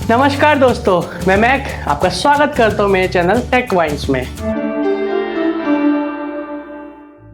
नमस्कार दोस्तों, मैं मैक आपका स्वागत करता हूँ मेरे चैनल टेक वाइन्स में।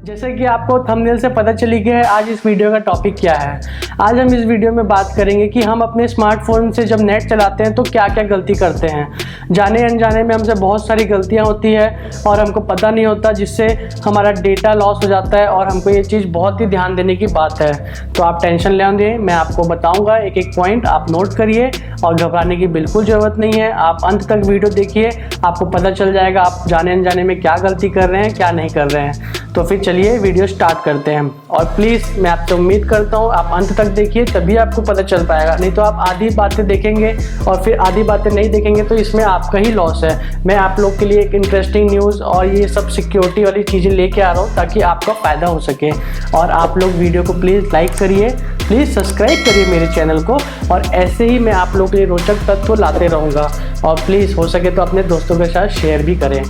जैसे कि आपको थंबनेल से पता चली गया है, आज इस वीडियो का टॉपिक क्या है। आज हम इस वीडियो में बात करेंगे कि हम अपने स्मार्टफोन से जब नेट चलाते हैं तो क्या क्या गलती करते हैं। जाने अनजाने में हमसे बहुत सारी गलतियां होती है और हमको पता नहीं होता, जिससे हमारा डेटा लॉस हो जाता है और हमको ये चीज़ बहुत ही ध्यान देने की बात है। तो आप टेंशन लें, मैं आपको बताऊँगा एक एक पॉइंट, आप नोट करिए और घबराने की बिल्कुल ज़रूरत नहीं है। आप अंत तक वीडियो देखिए, आपको पता चल जाएगा आप जाने अनजाने में क्या गलती कर रहे हैं, क्या नहीं कर रहे हैं। तो फिर चलिए वीडियो स्टार्ट करते हैं। और प्लीज़ मैं आपसे उम्मीद करता हूँ आप अंत तक देखिए, तभी आपको पता चल पाएगा। नहीं तो आप आधी बातें देखेंगे और फिर आधी बातें नहीं देखेंगे तो इसमें आपका ही लॉस है। मैं आप लोग के लिए एक इंटरेस्टिंग न्यूज़ और ये सब सिक्योरिटी वाली चीज़ें लेके आ रहा हूँ ताकि आपका फ़ायदा हो सके। और आप लोग वीडियो को प्लीज़ लाइक करिए, प्लीज़ सब्सक्राइब करिए मेरे चैनल को, और ऐसे ही मैं आप लोग के लिए रोचक तत्व लाते रहूँगा। और प्लीज़ हो सके तो अपने दोस्तों के साथ शेयर भी करें।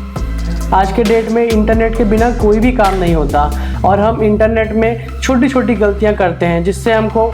आज के डेट में इंटरनेट के बिना कोई भी काम नहीं होता और हम इंटरनेट में छोटी छोटी गलतियां करते हैं, जिससे हमको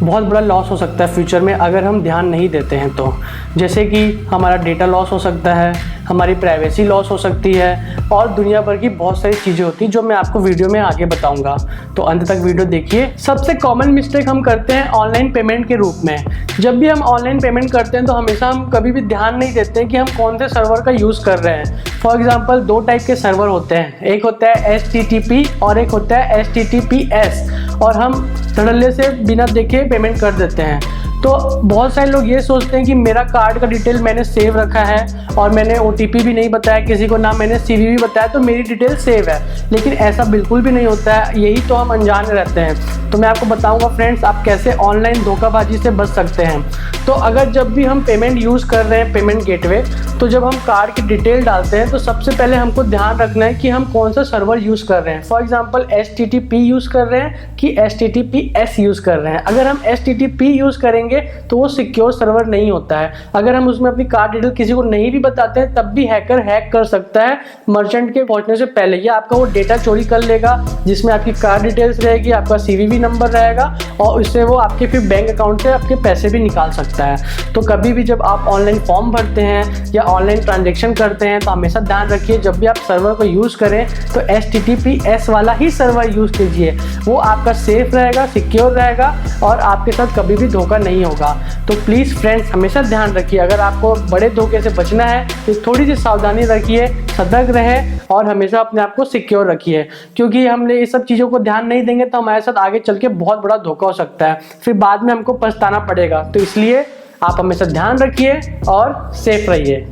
बहुत बड़ा लॉस हो सकता है फ्यूचर में अगर हम ध्यान नहीं देते हैं तो। जैसे कि हमारा डेटा लॉस हो सकता है, हमारी प्राइवेसी लॉस हो सकती है और दुनिया भर की बहुत सारी चीज़ें होती हैं जो मैं आपको वीडियो में आगे बताऊंगा। तो अंत तक वीडियो देखिए। सबसे कॉमन मिस्टेक हम करते हैं ऑनलाइन पेमेंट के रूप में। जब भी हम ऑनलाइन पेमेंट करते हैं तो हमेशा हम कभी भी ध्यान नहीं देते हैं कि हम कौन से सर्वर का यूज़ कर रहे हैं। फॉर एग्जाम्पल, दो टाइप के सर्वर होते हैं, एक होता है HTTP और एक होता है HTTPS, और हम धड़ल्ले से बिना देखे पेमेंट कर देते हैं। तो बहुत सारे लोग ये सोचते हैं कि मेरा कार्ड का डिटेल मैंने सेव रखा है और मैंने OTP भी नहीं बताया किसी को, ना मैंने CVV बताया, तो मेरी डिटेल सेव है। लेकिन ऐसा बिल्कुल भी नहीं होता है, यही तो हम अनजान रहते हैं। तो मैं आपको बताऊंगा फ्रेंड्स, आप कैसे ऑनलाइन धोखाबाजी से बच सकते हैं। तो अगर जब भी हम पेमेंट यूज़ कर रहे हैं पेमेंट गेटवे, तो जब हम कार्ड की डिटेल डालते हैं तो सबसे पहले हमको ध्यान रखना है कि हम कौन सा सर्वर यूज़ कर रहे हैं। फॉर एग्जाम्पल, HTTP यूज़ कर रहे हैं कि HTTPS यूज़ कर रहे हैं। अगर हम HTTP यूज़ करेंगे तो वो सिक्योर सर्वर नहीं होता है। अगर हम उसमें अपनी कार्ड डिटेल किसी को नहीं भी बताते हैं तब भी हैकर हैक कर सकता है मर्चेंट के पहुंचने से पहले, या आपका वो डेटा चोरी कर लेगा जिसमें आपकी कार्ड डिटेल्स रहेगी, आपका CVV नंबर रहेगा, और उससे वो आपके फिर बैंक अकाउंट से आपके पैसे भी निकाल सकता है। तो कभी भी जब आप ऑनलाइन फॉर्म भरते हैं या ऑनलाइन ट्रांजेक्शन करते हैं तो हमेशा ध्यान रखिए, जब भी आप सर्वर को यूज़ करें तो HTTPS वाला ही सर्वर यूज़ कीजिए। वो आपका सेफ रहेगा, सिक्योर रहेगा और आपके साथ कभी भी धोखा नहीं होगा। तो प्लीज़ फ्रेंड्स, हमेशा ध्यान रखिए, अगर आपको बड़े धोखे से बचना है तो थोड़ी सी सावधानी रखिए, सतर्क रहे और हमेशा अपने आप को सिक्योर रखिए, क्योंकि हमने ये सब चीज़ों को ध्यान नहीं देंगे तो हमारे साथ आगे चल के बहुत बड़ा धोखा हो सकता है, फिर बाद में हमको पछताना पड़ेगा। तो इसलिए आप हमेशा ध्यान रखिए और सेफ रहिए।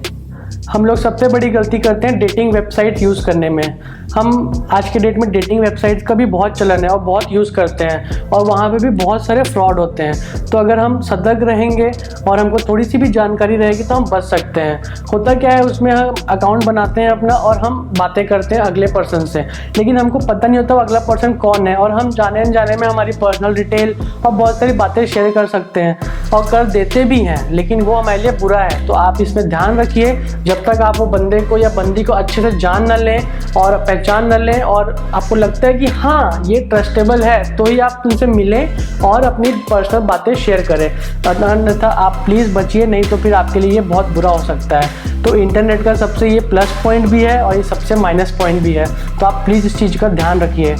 हम लोग सबसे बड़ी गलती करते हैं डेटिंग वेबसाइट यूज़ करने में। हम आज के डेट में डेटिंग वेबसाइट्स का भी बहुत चलन है और बहुत यूज़ करते हैं, और वहाँ पे भी बहुत सारे फ्रॉड होते हैं। तो अगर हम सतर्क रहेंगे और हमको थोड़ी सी भी जानकारी रहेगी तो हम बच सकते हैं। होता क्या है, उसमें हम अकाउंट बनाते हैं अपना और हम बातें करते हैं अगले पर्सन से, लेकिन हमको पता नहीं होता वो अगला पर्सन कौन है, और हम जाने अनजाने में हमारी पर्सनल डिटेल और बहुत सारी बातें शेयर कर सकते हैं और कर देते भी हैं, लेकिन वो हमारे लिए बुरा है। तो आप इसमें ध्यान रखिए, जब तक आप वो बंदे को या बंदी को अच्छे से जान न लें और पहचान न लें और आपको लगता है कि हाँ ये ट्रस्टेबल है, तो ही आप उनसे मिलें और अपनी पर्सनल बातें शेयर करें। अन्यथा आप प्लीज़ बचिए, नहीं तो फिर आपके लिए ये बहुत बुरा हो सकता है। तो इंटरनेट का सबसे ये प्लस पॉइंट भी है और ये सबसे माइनस पॉइंट भी है, तो आप प्लीज़ इस चीज़ का ध्यान रखिए।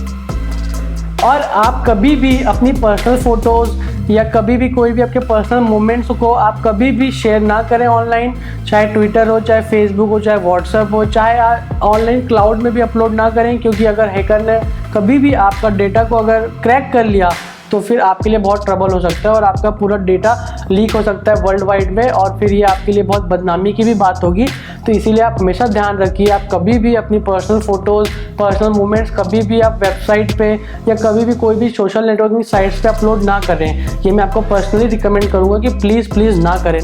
और आप कभी भी अपनी पर्सनल फ़ोटोज़ या कभी भी कोई भी आपके पर्सनल मोमेंट्स को आप कभी भी शेयर ना करें ऑनलाइन, चाहे ट्विटर हो, चाहे फेसबुक हो, चाहे व्हाट्सएप हो, चाहे ऑनलाइन क्लाउड में भी अपलोड ना करें, क्योंकि अगर हैकर ने कभी भी आपका डेटा को अगर क्रैक कर लिया तो फिर आपके लिए बहुत ट्रबल हो सकता है और आपका पूरा डेटा लीक हो सकता है वर्ल्ड वाइड में, और फिर ये आपके लिए बहुत बदनामी की भी बात होगी। तो इसीलिए आप हमेशा ध्यान रखिए, आप कभी भी अपनी पर्सनल फ़ोटोज़, पर्सनल मोमेंट्स कभी भी आप वेबसाइट पे या कभी भी कोई भी सोशल नेटवर्किंग साइट्स पे अपलोड ना करें। ये मैं आपको पर्सनली रिकमेंड करूँगा कि प्लीज़ ना करें।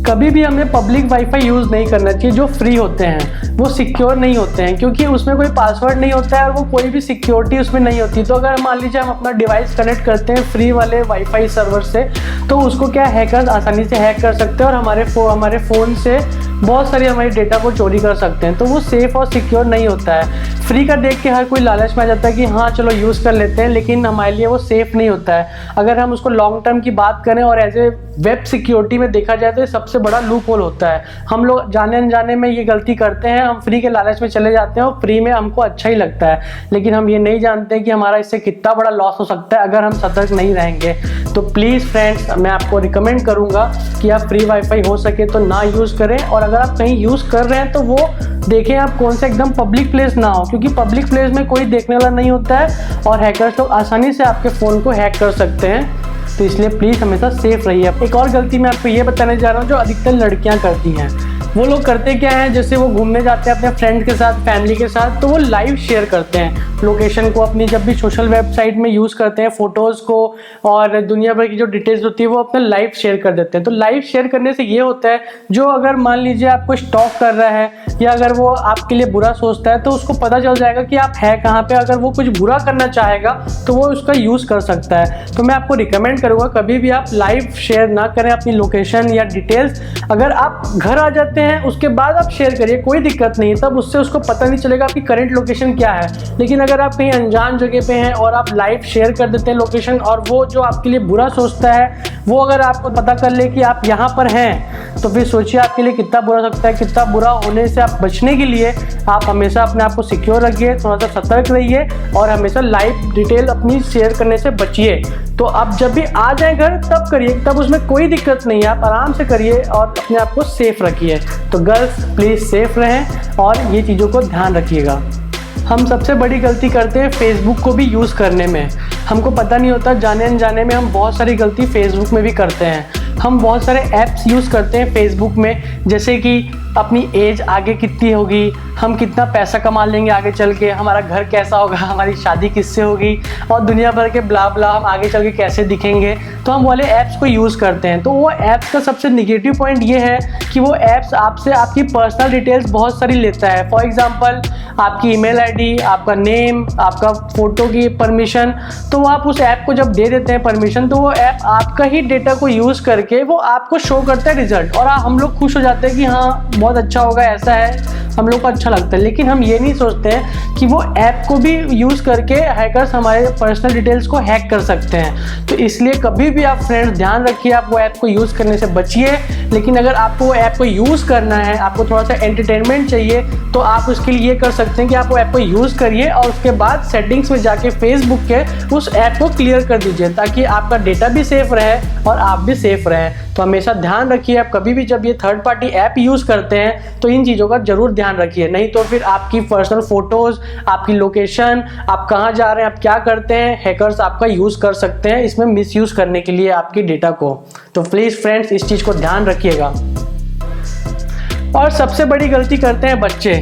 कभी भी हमें पब्लिक वाईफाई यूज़ नहीं करना चाहिए जो फ्री होते हैं, वो सिक्योर नहीं होते हैं, क्योंकि उसमें कोई पासवर्ड नहीं होता है और वो कोई भी सिक्योरिटी उसमें नहीं होती। तो अगर मान लीजिए हम अपना डिवाइस कनेक्ट करते हैं फ्री वाले वाईफाई सर्वर से, तो उसको क्या हैकर्स आसानी से हैक कर सकते हैं और हमारे फ़ोन से बहुत सारी हमारी डेटा को चोरी कर सकते हैं, तो वो सेफ और सिक्योर नहीं होता है। फ्री का देख के हर कोई लालच में आ जाता है कि हाँ चलो यूज़ कर लेते हैं, लेकिन हमारे लिए वो सेफ नहीं होता है। अगर हम उसको लॉन्ग टर्म की बात करें और एज ए वेब सिक्योरिटी में देखा जाए तो ये सबसे बड़ा लूप होल होता है। हम लोग जाने अनजाने में ये गलती करते हैं, हम फ्री के लालच में चले जाते हैं और फ्री में हमको अच्छा ही लगता है, लेकिन हम ये नहीं जानते कि हमारा इससे कितना बड़ा लॉस हो सकता है अगर हम सतर्क नहीं रहेंगे। तो प्लीज़ फ्रेंड्स, मैं आपको रिकमेंड करूँगा कि आप फ्री वाईफाई हो सके तो ना यूज़ करें, और अगर आप कहीं यूज़ कर रहे हैं तो वो देखें आप कौन सा एकदम पब्लिक प्लेस ना हो, क्योंकि पब्लिक प्लेस में कोई देखने वाला नहीं होता है और हैकर्स लोग आसानी से आपके फ़ोन को हैक कर सकते हैं। तो इसलिए प्लीज़ हमेशा सेफ रहिए। एक और गलती मैं आपको ये बताने जा रहा हूँ जो अधिकतर लड़कियाँ करती हैं। वो लोग करते क्या है, जैसे वो घूमने जाते हैं अपने फ्रेंड के साथ, फैमिली के साथ, तो वो लाइव शेयर करते हैं लोकेशन को अपनी, जब भी सोशल वेबसाइट में यूज़ करते हैं फ़ोटोज़ को और दुनिया भर की जो डिटेल्स होती है वो अपना लाइव शेयर कर देते हैं। तो लाइव शेयर करने से ये होता है, जो अगर मान लीजिए आपको स्टॉक कर रहा है या अगर वो आपके लिए बुरा सोचता है तो उसको पता चल जाएगा कि आप है कहाँ पे। अगर वो कुछ बुरा करना चाहेगा तो वो उसका यूज़ कर सकता है। तो मैं आपको रिकमेंड करूँगा कभी भी आप लाइव शेयर ना करें अपनी लोकेशन या डिटेल्स। अगर आप घर आ जाते हैं उसके बाद आप शेयर करिए, कोई दिक्कत नहीं है, तब उससे उसको पता नहीं चलेगा आपकी करंट लोकेशन क्या है। लेकिन अगर आप कहीं अनजान जगह पे हैं और आप लाइव शेयर कर देते हैं लोकेशन, और वो जो आपके लिए बुरा सोचता है वो अगर आपको पता कर ले कि आप यहाँ पर हैं, तो फिर सोचिए आपके लिए कितना बुरा हो सकता है। कितना बुरा होने से आप बचने के लिए आप हमेशा अपने आप को सिक्योर रखिए, थोड़ा सा सतर्क रहिए और हमेशा लाइव डिटेल अपनी शेयर करने से बचिए। तो आप जब भी आ जाए घर तब करिए, तब उसमें कोई दिक्कत नहीं है, आप आराम से करिए और अपने आप को सेफ रखिए। तो गर्ल्स प्लीज़ सेफ रहें और ये चीज़ों को ध्यान रखिएगा। हम सबसे बड़ी गलती करते हैं फेसबुक को भी यूज़ करने में। हमको पता नहीं होता, जाने अनजाने में हम बहुत सारी गलती फेसबुक में भी करते हैं। हम बहुत सारे ऐप्स यूज़ करते हैं फेसबुक में, जैसे कि अपनी एज आगे कितनी होगी, हम कितना पैसा कमा लेंगे आगे चल के, हमारा घर कैसा होगा, हमारी शादी किससे होगी और दुनिया भर के ब्ला ब्ला, हम आगे चल के कैसे दिखेंगे। तो हम वाले ऐप्स को यूज़ करते हैं। तो वो ऐप्स का सबसे निगेटिव पॉइंट ये है कि वो ऐप्स आपसे आपकी पर्सनल डिटेल्स बहुत सारी लेता है। फॉर एग्जांपल आपकी ईमेल आईडी, आपका नेम, आपका फ़ोटो की परमिशन। तो आप उस ऐप को जब दे देते हैं परमिशन, तो वो ऐप आपका ही डेटा को यूज़ करके वो आपको शो करता है रिजल्ट, और हम लोग खुश हो जाते हैं कि हाँ बहुत अच्छा होगा, ऐसा है, हम लोग को अच्छा लगता है। लेकिन हम ये नहीं सोचते हैं कि वो ऐप को भी यूज़ करके हैकर्स हमारे पर्सनल डिटेल्स को हैक कर सकते हैं। तो इसलिए कभी भी आप फ्रेंड्स ध्यान रखिए, आप वो ऐप को यूज़ करने से बचिए। लेकिन अगर आपको वो ऐप को यूज़ करना है, आपको थोड़ा सा एंटरटेनमेंट चाहिए, तो आप उसके लिए ये कर सकते हैं कि आप वो ऐप को यूज़ करिए और उसके बाद सेटिंग्स में जाके फेसबुक के उस ऐप को क्लियर कर दीजिए, ताकि आपका डेटा भी सेफ रहे और आप भी सेफ रहें। तो हमेशा ध्यान रखिए, आप कभी भी जब ये थर्ड पार्टी ऐप यूज़ करते हैं तो इन चीज़ों का जरूर ध्यान रखिए, नहीं तो फिर आपकी पर्सनल फोटोज़, आपकी लोकेशन, आप कहाँ जा रहे हैं, आप क्या करते हैं, हैकर्स आपका यूज़ कर सकते हैं इसमें मिसयूज़ करने के लिए आपकी डेटा को। तो प्लीज़ फ्रेंड्स इस चीज़ को ध्यान रखिएगा। और सबसे बड़ी गलती करते हैं बच्चे।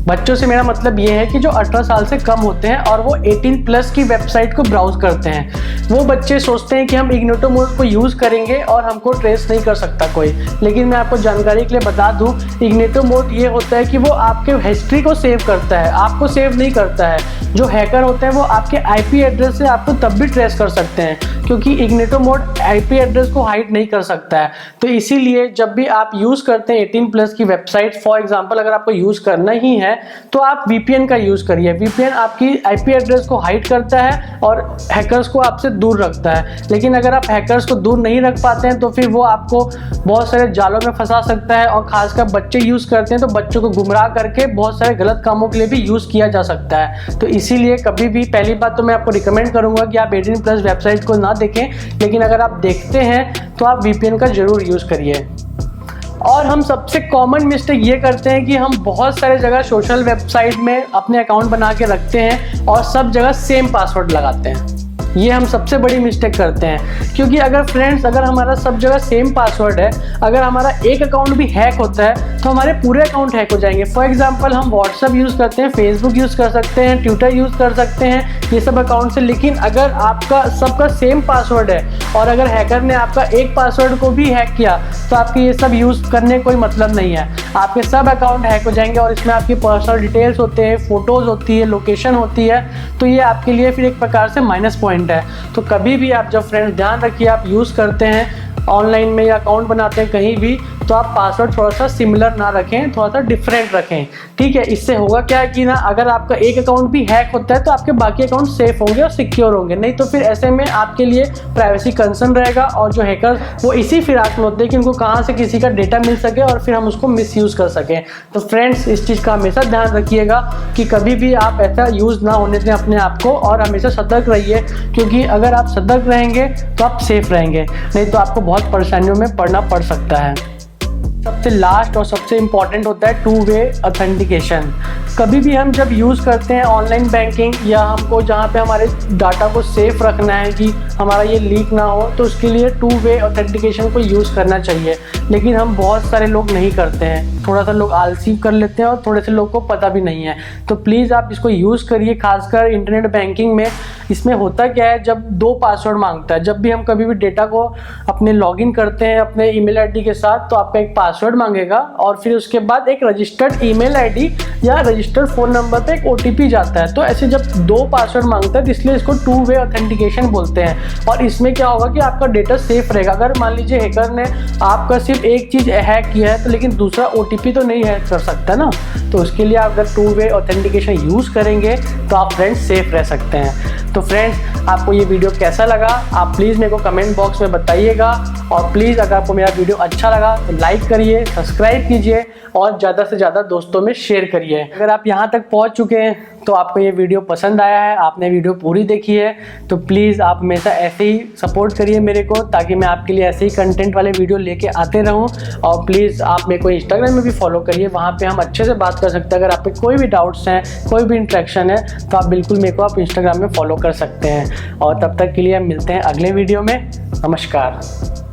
बच्चों से मेरा मतलब ये है कि जो 18 साल से कम होते हैं और वो 18+ की वेबसाइट को ब्राउज करते हैं। वो बच्चे सोचते हैं कि हम इग्निटो मोड को यूज़ करेंगे और हमको ट्रेस नहीं कर सकता कोई। लेकिन मैं आपको जानकारी के लिए बता दूं, इग्निटो मोड ये होता है कि वो आपके हिस्ट्री को सेव करता है, आपको सेव नहीं करता है। जो हैकर होते हैं वो आपके IP एड्रेस से आपको तब भी ट्रेस कर सकते हैं, क्योंकि इग्निटो मोड IP एड्रेस को हाइड नहीं कर सकता है। तो इसीलिए जब भी आप यूज़ करते हैं 18+ की वेबसाइट, फॉर एग्जांपल अगर आपको यूज़ करना ही है तो आप VPN का यूज़ करिए। VPN आपकी IP एड्रेस को हाइड करता है और हैकर्स को आपसे दूर रखता है। लेकिन अगर आप हैकर्स को दूर नहीं रख पाते हैं तो फिर वो आपको बहुत सारे जालों में फंसा सकता है, और खासकर बच्चे यूज़ करते हैं तो बच्चों को गुमराह करके बहुत सारे गलत कामों के लिए भी यूज़ किया जा सकता है। तो इसीलिए कभी भी, पहली बात तो मैं आपको रिकमेंड करूँगा कि आप 18+ वेबसाइट को ना देखें, लेकिन अगर आप देखते हैं तो आप VPN का ज़रूर यूज़ करिए। और हम सबसे कॉमन मिस्टेक ये करते हैं कि हम बहुत सारे जगह सोशल वेबसाइट में अपने अकाउंट बना के रखते हैं और सब जगह सेम पासवर्ड लगाते हैं। ये हम सबसे बड़ी मिस्टेक करते हैं, क्योंकि अगर फ्रेंड्स अगर हमारा सब जगह सेम पासवर्ड है, अगर हमारा एक अकाउंट भी हैक होता है तो हमारे पूरे अकाउंट हैक हो जाएंगे। फॉर एग्जांपल हम व्हाट्सअप यूज़ करते हैं, फेसबुक यूज़ कर सकते हैं, ट्विटर यूज़ कर सकते हैं, ये सब अकाउंट से। लेकिन अगर आपका सबका सेम पासवर्ड है और अगर हैकर ने आपका एक पासवर्ड को भी हैक किया तो आपके ये सब यूज़ करने कोई मतलब नहीं है। आपके सब अकाउंट हैक हो जाएंगे और इसमें आपकी पर्सनल डिटेल्स होते हैं, फ़ोटोज़ होती है, लोकेशन होती है। तो ये आपके लिए फिर एक प्रकार से माइनस पॉइंट है। तो कभी भी आप जब फ्रेंड्स ध्यान रखिए, आप यूज़ करते हैं ऑनलाइन में या अकाउंट बनाते हैं कहीं भी, तो आप पासवर्ड थोड़ा सा सिमिलर ना रखें, थोड़ा सा डिफरेंट रखें, ठीक है। इससे होगा क्या है कि ना अगर आपका एक अकाउंट भी हैक होता है तो आपके बाकी अकाउंट सेफ होंगे और सिक्योर होंगे, नहीं तो फिर ऐसे में आपके लिए प्राइवेसी कंसर्न रहेगा और जो हैकर वो इसी फिराक में होते हैं कि उनको कहाँ से किसी का डेटा मिल सके और फिर हम उसको मिसयूज़ कर सकें। तो फ्रेंड्स, इस चीज़ का हमेशा ध्यान रखिएगा कि कभी भी आप ऐसा यूज़ ना होने दें अपने आप को, और हमेशा सतर्क रहिए, क्योंकि अगर आप सतर्क रहेंगे तो आप सेफ रहेंगे, नहीं तो आपको बहुत परेशानियों में पड़ना पड़ सकता है। सबसे लास्ट और सबसे इम्पॉर्टेंट होता है 2 वे ऑथेंटिकेशन। कभी भी हम जब यूज़ करते हैं ऑनलाइन बैंकिंग या हमको जहाँ पे हमारे डाटा को सेफ रखना है कि हमारा ये लीक ना हो, तो उसके लिए 2 वे ऑथेंटिकेशन को यूज़ करना चाहिए। लेकिन हम बहुत सारे लोग नहीं करते हैं, थोड़ा सा लोग आलसी कर लेते हैं और थोड़े से लोग को पता भी नहीं है। तो प्लीज़ आप इसको यूज़ करिए, खासकर इंटरनेट बैंकिंग में। इसमें होता क्या है, जब 2 पासवर्ड मांगता है, जब भी हम कभी भी डेटा को अपने लॉगिन करते हैं अपने ईमेल आईडी के साथ, तो आपका एक पासवर्ड मांगेगा और फिर उसके बाद एक रजिस्टर्ड ईमेल आईडी या रजिस्टर्ड फ़ोन नंबर पे एक ओटीपी जाता है। तो ऐसे जब 2 पासवर्ड मांगता है, तो इसलिए इसको 2 वे ऑथेंटिकेशन बोलते हैं। और इसमें क्या होगा कि आपका डेटा सेफ रहेगा। अगर मान लीजिए हैकर ने आपका सिर्फ एक चीज़ हैक किया है, तो लेकिन दूसरा ओटीपी तो नहीं हैक कर सकता ना, तो उसके लिए आप अगर 2 वे ऑथेंटिकेशन यूज़ करेंगे तो आप फ्रेंड्स सेफ रह सकते हैं। तो फ्रेंड्स, आपको ये वीडियो कैसा लगा आप प्लीज़ मेरे को कमेंट बॉक्स में बताइएगा, और प्लीज़ अगर आपको मेरा वीडियो अच्छा लगा तो लाइक करिए, सब्सक्राइब कीजिए और ज़्यादा से ज़्यादा दोस्तों में शेयर करिए। अगर आप यहाँ तक पहुँच चुके हैं तो आपको ये वीडियो पसंद आया है, आपने वीडियो पूरी देखी है, तो प्लीज़ आप हमेशा ऐसे ही सपोर्ट करिए मेरे को, ताकि मैं आपके लिए ऐसे ही कंटेंट वाले वीडियो लेके आते रहूं। और प्लीज़ आप मेरे को इंस्टाग्राम में भी फॉलो करिए, वहाँ पे हम अच्छे से बात कर सकते हैं। अगर आप पे कोई भी डाउट्स हैं, कोई भी इंटरेक्शन है, तो आप बिल्कुल मेरे को आप इंस्टाग्राम में फॉलो कर सकते हैं। और तब तक के लिए हम मिलते हैं अगले वीडियो में। नमस्कार।